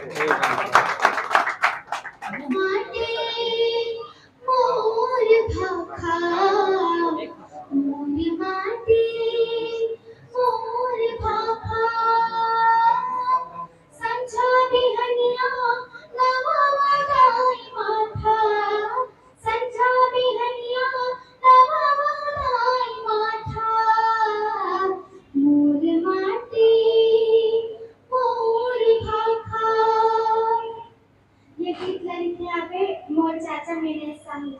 माटे मोर भाखा मोर माटे मोर भाखा संझा बिहनिया नवा वगाई माथा संझा बिहनिया नवा वगाई माथा मोर माटे मोर भाखा। ये गीत लिखे आपे मोर चाचा मेरे सामने।